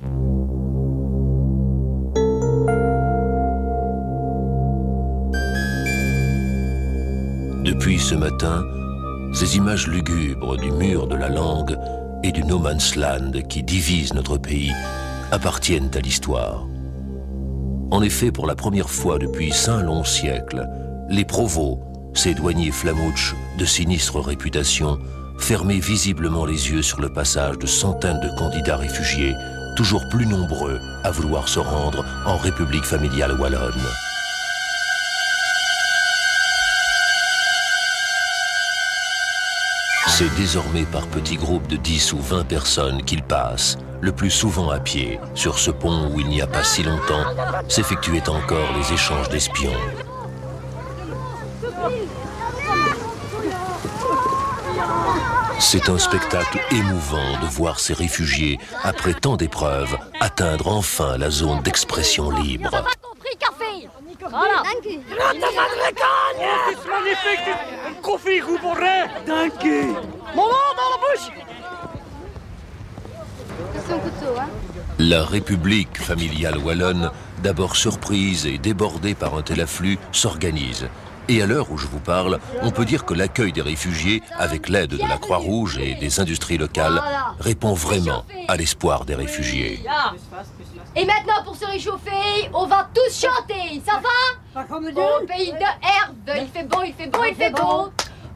Depuis ce matin, ces images lugubres du mur de la langue et du no man's land qui divise notre pays appartiennent à l'histoire. En effet, pour la première fois depuis 5 longs siècles, les provos, ces douaniers flamouches de sinistre réputation, fermaient visiblement les yeux sur le passage de centaines de candidats réfugiés, toujours plus nombreux à vouloir se rendre en République familiale wallonne. C'est désormais par petits groupes de 10 ou 20 personnes qu'ils passent, le plus souvent à pied, sur ce pont où il n'y a pas si longtemps s'effectuaient encore les échanges d'espions. C'est un spectacle émouvant de voir ces réfugiés, après tant d'épreuves, atteindre enfin la zone d'expression libre. Voilà. Het is magnifiek. Een koffiegoed voor rij. Dank u. Moment dans la bouche. La République familiale wallonne, d'abord surprise et débordée par un tel afflux, s'organise. Et à l'heure où je vous parle, on peut dire que l'accueil des réfugiés, avec l'aide de la Croix-Rouge et des industries locales, répond vraiment à l'espoir des réfugiés. Et maintenant, pour se réchauffer, on va tous chanter, ça va? Au pays de Herve, il fait beau, il fait beau, il fait beau.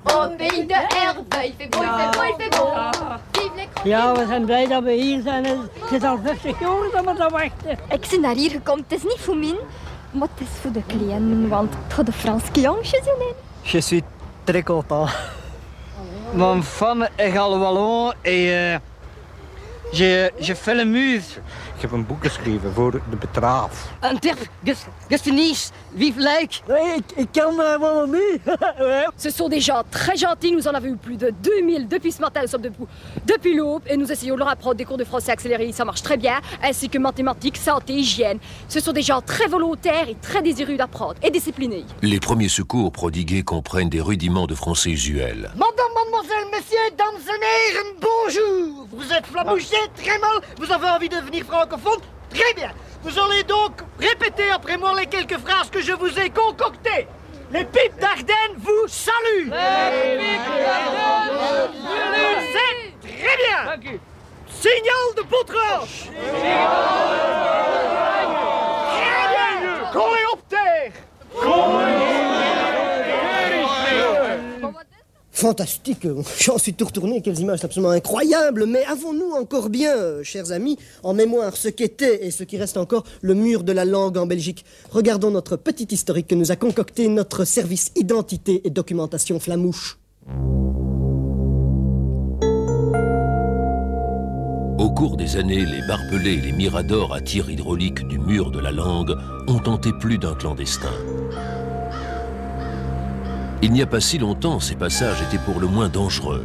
Au pays de Herve, il fait beau, il fait beau, il fait beau. Vive les kronen. Ja, we zijn blij dat we hier zijn. Het is al 50 jaar dat we dat wachten. Ik ben naar hier gekomen. Het is niet voor mij, maar het is voor de kleinen, want het gaat de Franse jongens zijn. Je suis très content. Mijn femme est wallon et je fais le mur. Ik heb een boek geschreven voor de betraaf. Antwerp, Gestinies, vive Luik. Nee, ik kan wel niet. Ce sont des gens très gentils, nous en avons eu plus de 2000 depuis ce matin, nous sommes debout depuis l'aube et nous essayons de leur apprendre des cours de français accélérés, ça marche très bien, ainsi que mathématiques, santé, hygiène. Ce sont des gens très volontaires et très désireux d'apprendre et disciplinés. Les premiers secours prodigués comprennent des rudiments de français usuels. Madame, mademoiselle, messieurs, dames et heren, bonjour. Vous êtes flamouchés, très mal. Vous avez envie de devenir francophone? Très bien. Vous allez donc répéter après moi les quelques phrases que je vous ai concoctées. Les pipes d'Ardennes vous saluent. Les pipes d'Ardennes vous saluent. C'est très bien. Signal de Botrange. Très bien. Collez op terre. Fantastique, j'en suis tout retourné, quelles images absolument incroyables. Mais avons-nous encore bien, chers amis, en mémoire ce qu'était et ce qui reste encore le mur de la langue en Belgique? Regardons notre petit historique que nous a concocté notre service identité et documentation Flamouche. Au cours des années, les barbelés et les miradors à tir hydraulique du mur de la langue ont tenté plus d'un clandestin. Il n'y a pas si longtemps, ces passages étaient pour le moins dangereux.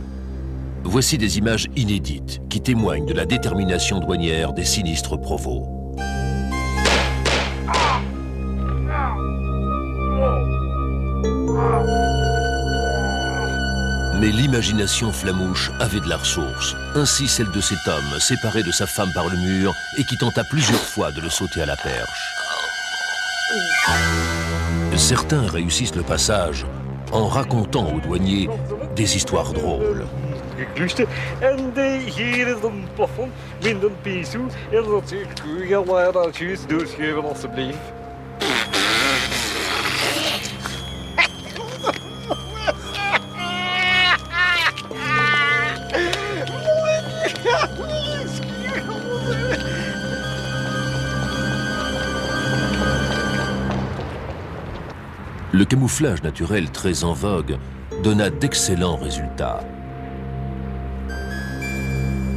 Voici des images inédites qui témoignent de la détermination douanière des sinistres provos. Mais l'imagination flamouche avait de la ressource, ainsi celle de cet homme séparé de sa femme par le mur et qui tenta plusieurs fois de le sauter à la perche. Certains réussissent le passage en racontant aux douaniers des histoires drôles. En hier is een plafond met een pisou. En dat zie ik heel dat juist doorschrijven alsjeblieft. Le camouflage naturel très en vogue donna d'excellents résultats.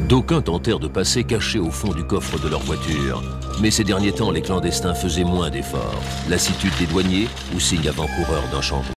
D'aucuns tentèrent de passer cachés au fond du coffre de leur voiture, mais ces derniers temps, les clandestins faisaient moins d'efforts. Lassitude des douaniers ou signe avant-coureur d'un changement.